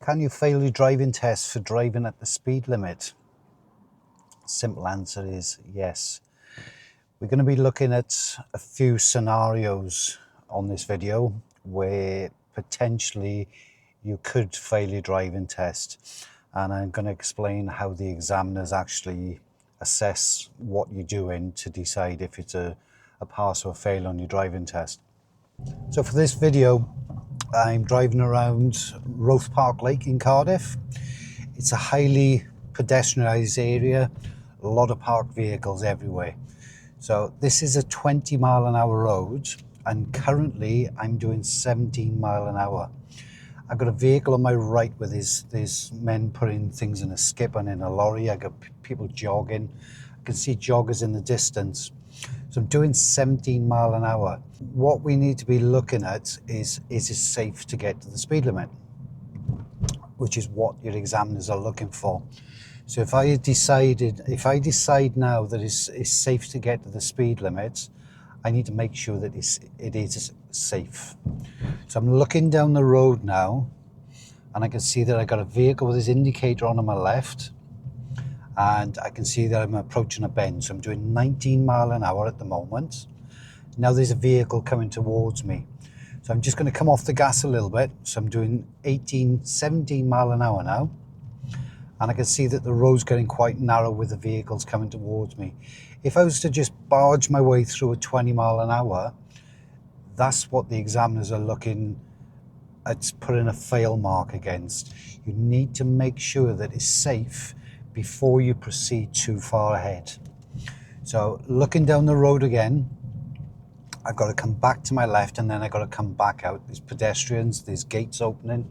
Can you fail your driving test for driving at the speed limit? Simple answer is yes. We're going to be looking at a few scenarios on this video where potentially you could fail your driving test, and I'm going to explain how the examiners actually assess what you're doing to decide if it's a pass or fail on your driving test. So for this video, I'm driving around Roath Park Lake in Cardiff. It's a highly pedestrianised area, a lot of parked vehicles everywhere. So this is a 20-mile-an-hour road, and currently I'm doing 17 mile an hour. I've got a vehicle on my right where there's men putting things in a skip and in a lorry. I've got people jogging. I can see joggers in the distance. So I'm doing 17 mile an hour. What we need to be looking at is it safe to get to the speed limit, which is what your examiners are looking for. So if I decide now that it's safe to get to the speed limit, I need to make sure that it is safe. So I'm looking down the road now, and I can see that I got a vehicle with his indicator on my left, and I can see that I'm approaching a bend. So I'm doing 19 mile an hour at the moment. Now there's a vehicle coming towards me. So I'm just going to come off the gas a little bit. So I'm doing 17 mile an hour now. And I can see that the road's getting quite narrow with the vehicles coming towards me. If I was to just barge my way through a 20 mile an hour, that's what the examiners are looking at putting a fail mark against. You need to make sure that it's safe before you proceed too far ahead. So looking down the road again, I've got to come back to my left, and then I've got to come back out. There's pedestrians, there's gates opening.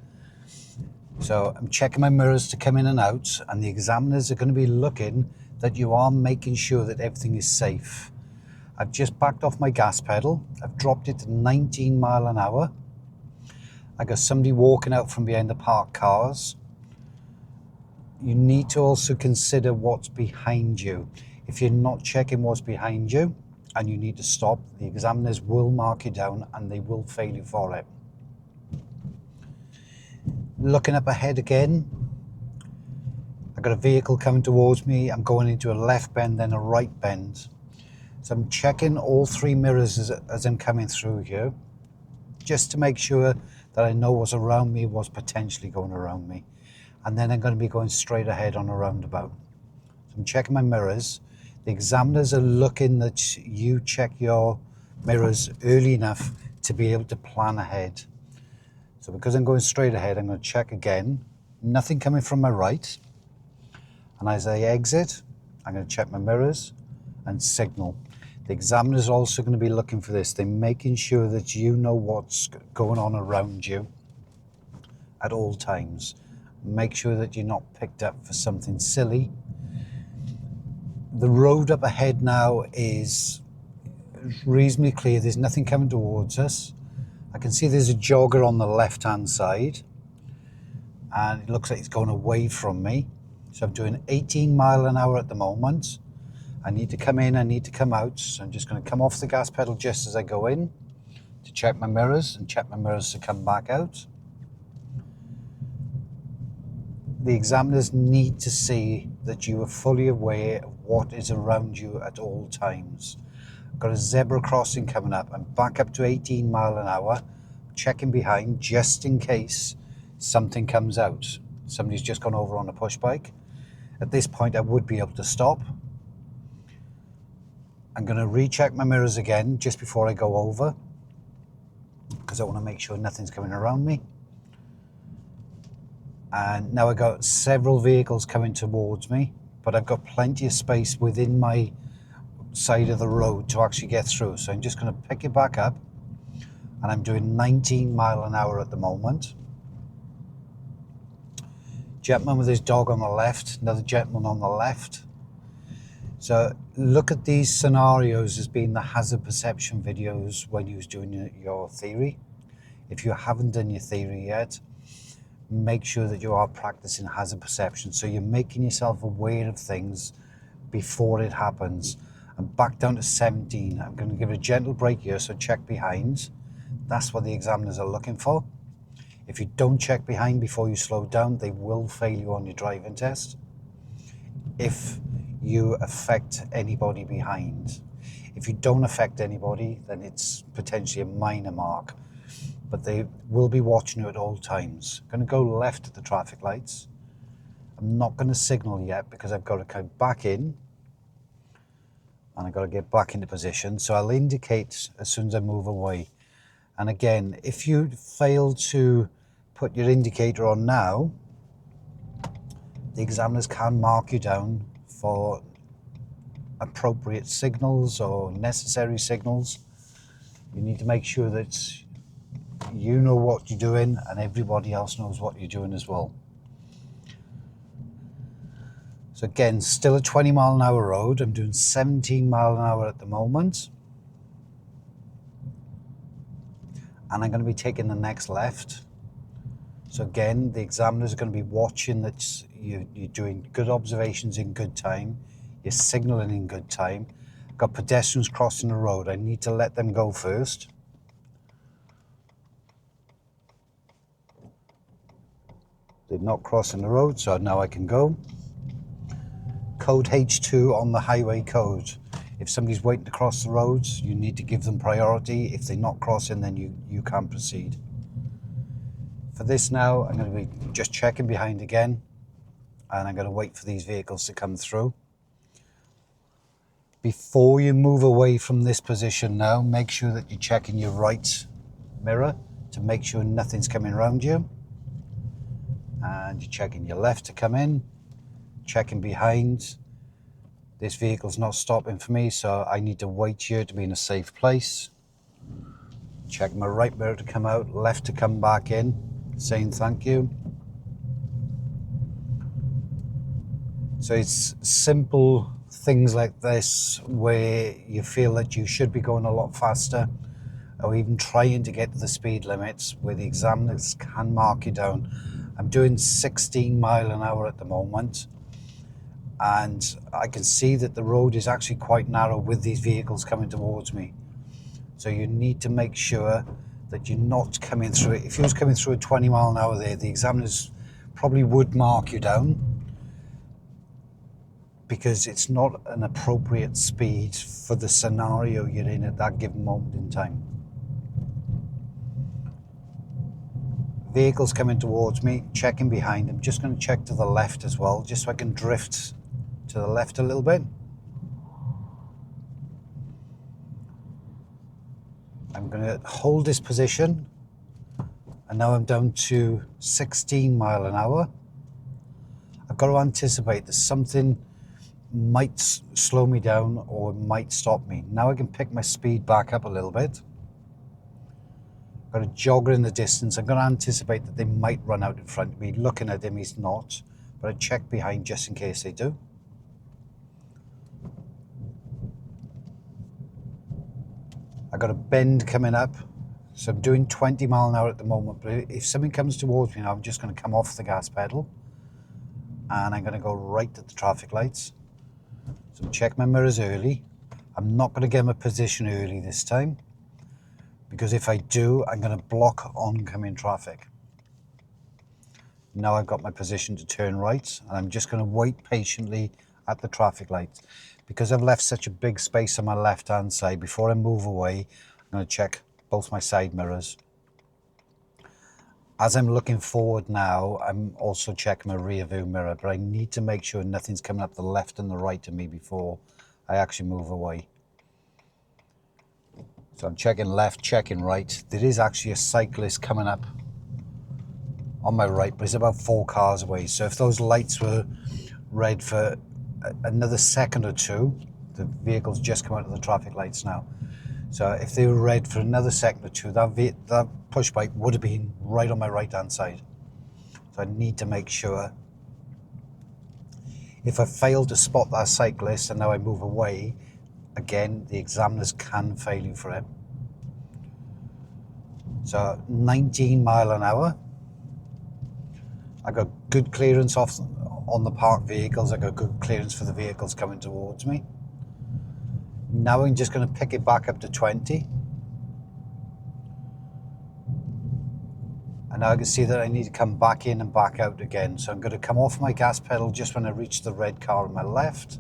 So I'm checking my mirrors to come in and out, and the examiners are going to be looking that you are making sure that everything is safe. I've just backed off my gas pedal. I've dropped it to 19 mile an hour. I got somebody walking out from behind the parked cars. You need to also consider what's behind you. If you're not checking what's behind you and you need to stop, the examiners will mark you down and they will fail you for it. Looking up ahead again, I've got a vehicle coming towards me. I'm going into a left bend, then a right bend. So I'm checking all three mirrors as I'm coming through here, just to make sure that I know what's around me, what's potentially going around me. And then I'm going to be going straight ahead on a roundabout. So I'm checking my mirrors. The examiners are looking that you check your mirrors early enough to be able to plan ahead. So because I'm going straight ahead, I'm going to check again. Nothing coming from my right. And as I exit, I'm going to check my mirrors and signal. The examiner's also going to be looking for this. They're making sure that you know what's going on around you at all times. Make sure that you're not picked up for something silly. The road up ahead now is reasonably clear. There's nothing coming towards us. I can see there's a jogger on the left-hand side, and it looks like it's going away from me. So I'm doing 18 mile an hour at the moment. I need to come in, I need to come out. So I'm just going to come off the gas pedal just as I go in to check my mirrors and check my mirrors to come back out. The examiners need to see that you are fully aware of what is around you at all times. I've got a zebra crossing coming up. I'm back up to 18 mile an hour, checking behind just in case something comes out. Somebody's just gone over on a push bike. At this point, I would be able to stop. I'm going to recheck my mirrors again just before I go over, because I want to make sure nothing's coming around me. And now I've got several vehicles coming towards me, but I've got plenty of space within my side of the road to actually get through. So I'm just going to pick it back up, and I'm doing 19 mile an hour at the moment. Gentleman with his dog on the left, another gentleman on the left. So look at these scenarios as being the hazard perception videos when you was doing your theory. If you haven't done your theory yet, make sure that you are practicing hazard perception, so you're making yourself aware of things before it happens. I'm back down to 17. I'm going to give it a gentle brake here, so check behind. That's what the examiners are looking for. If you don't check behind before you slow down, they will fail you on your driving test. If you affect anybody behind. If you don't affect anybody, then it's potentially a minor mark, but they will be watching you at all times. I'm going to go left at the traffic lights. I'm not going to signal yet because I've got to come back in and I've got to get back into position. So I'll indicate as soon as I move away. And again, if you fail to put your indicator on now, the examiners can mark you down for appropriate signals or necessary signals. You need to make sure that you know what you're doing and everybody else knows what you're doing as well. So again, still a 20-mile-an-hour road. I'm doing 17 miles an hour at the moment. And I'm going to be taking the next left. So again, the examiners are going to be watching that you're doing good observations in good time. You're signalling in good time. I've got pedestrians crossing the road. I need to let them go first. They're not crossing the road, so now I can go. Code H2 on the highway code. If somebody's waiting to cross the roads, you need to give them priority. If they're not crossing, then you can't proceed. For this now, I'm going to be just checking behind again, and I'm going to wait for these vehicles to come through. Before you move away from this position now, make sure that you're checking your right mirror to make sure nothing's coming around you. And you're checking your left to come in, checking behind. This vehicle's not stopping for me, so I need to wait here to be in a safe place. Check my right mirror to come out, left to come back in, saying thank you. So it's simple things like this where you feel that you should be going a lot faster or even trying to get to the speed limits where the examiners can mark you down. I'm doing 16 miles an hour at the moment, and I can see that the road is actually quite narrow with these vehicles coming towards me. So you need to make sure that you're not coming through it. If you was coming through at 20 miles an hour there, the examiners probably would mark you down because it's not an appropriate speed for the scenario you're in at that given moment in time. Vehicles coming towards me, checking behind. I'm just going to check to the left as well, just so I can drift to the left a little bit. I'm going to hold this position, and now I'm down to 16 miles an hour. I've got to anticipate that something might slow me down or might stop me. Now I can pick my speed back up a little bit. Got a jogger in the distance. I'm going to anticipate that they might run out in front of me. Looking at him, he's not, but I check behind just in case they do. I got a bend coming up, so I'm doing 20 miles an hour at the moment, but if something comes towards me now, I'm just going to come off the gas pedal and I'm going to go right at the traffic lights. So check my mirrors early. I'm not going to get my position early this time, because if I do, I'm going to block oncoming traffic. Now I've got my position to turn right, and I'm just going to wait patiently at the traffic lights. Because I've left such a big space on my left-hand side, before I move away, I'm going to check both my side mirrors. As I'm looking forward now, I'm also checking my rear view mirror, but I need to make sure nothing's coming up the left and the right of me before I actually move away. So I'm checking left, checking right. There is actually a cyclist coming up on my right, but it's about 4 cars away. So if those lights were red for another second or two, the vehicle's just come out of the traffic lights now. So if they were red for another second or two, that push bike would have been right on my right-hand side. So I need to make sure. If I fail to spot that cyclist and now I move away, again, the examiners can fail you for it. So 19 miles an hour. I got good clearance on the parked vehicles. I got good clearance for the vehicles coming towards me. Now I'm just going to pick it back up to 20. And now I can see that I need to come back in and back out again. So I'm going to come off my gas pedal just when I reach the red car on my left.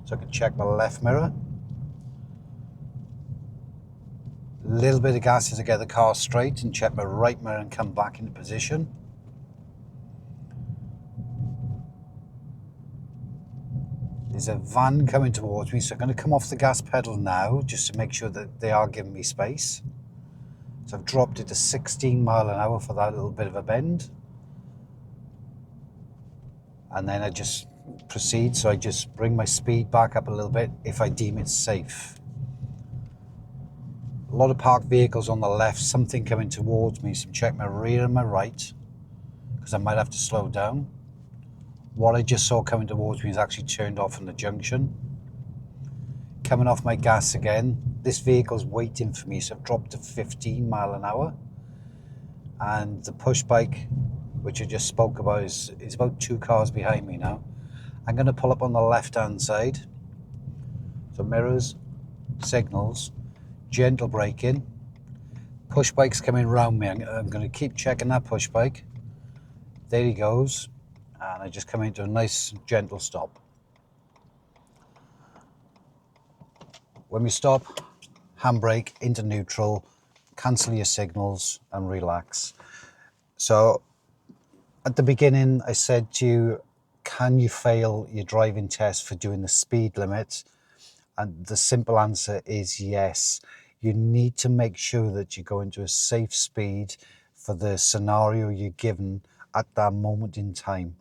So I can check my left mirror. A little bit of gas to get the car straight and check my right mirror and come back into position. There's a van coming towards me, so I'm going to come off the gas pedal now just to make sure that they are giving me space. So I've dropped it to 16 mile an hour for that little bit of a bend. And then I just proceed, so I just bring my speed back up a little bit if I deem it safe. A lot of parked vehicles on the left, something coming towards me, so check my rear and my right, because I might have to slow down. What I just saw coming towards me is actually turned off in the junction. Coming off my gas again. This vehicle's waiting for me, so I've dropped to 15 mile an hour. And the push bike, which I just spoke about, is about 2 cars behind me now. I'm going to pull up on the left-hand side. So mirrors, signals, gentle braking. Push bike's coming round me. I'm going to keep checking that push bike. There he goes. And I just come into a nice gentle stop. When we stop, handbrake into neutral, cancel your signals and relax. So at the beginning, I said to you, can you fail your driving test for doing the speed limit? And the simple answer is yes. You need to make sure that you go into a safe speed for the scenario you're given at that moment in time.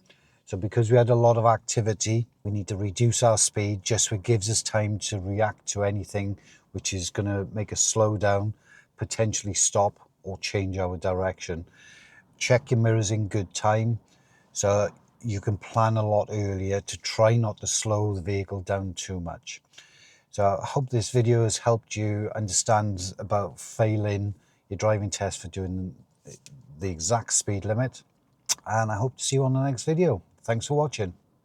So because we had a lot of activity, we need to reduce our speed just so it gives us time to react to anything which is going to make us slow down, potentially stop or change our direction. Check your mirrors in good time so you can plan a lot earlier to try not to slow the vehicle down too much. So I hope this video has helped you understand about failing your driving test for doing the exact speed limit. And I hope to see you on the next video. Thanks for watching.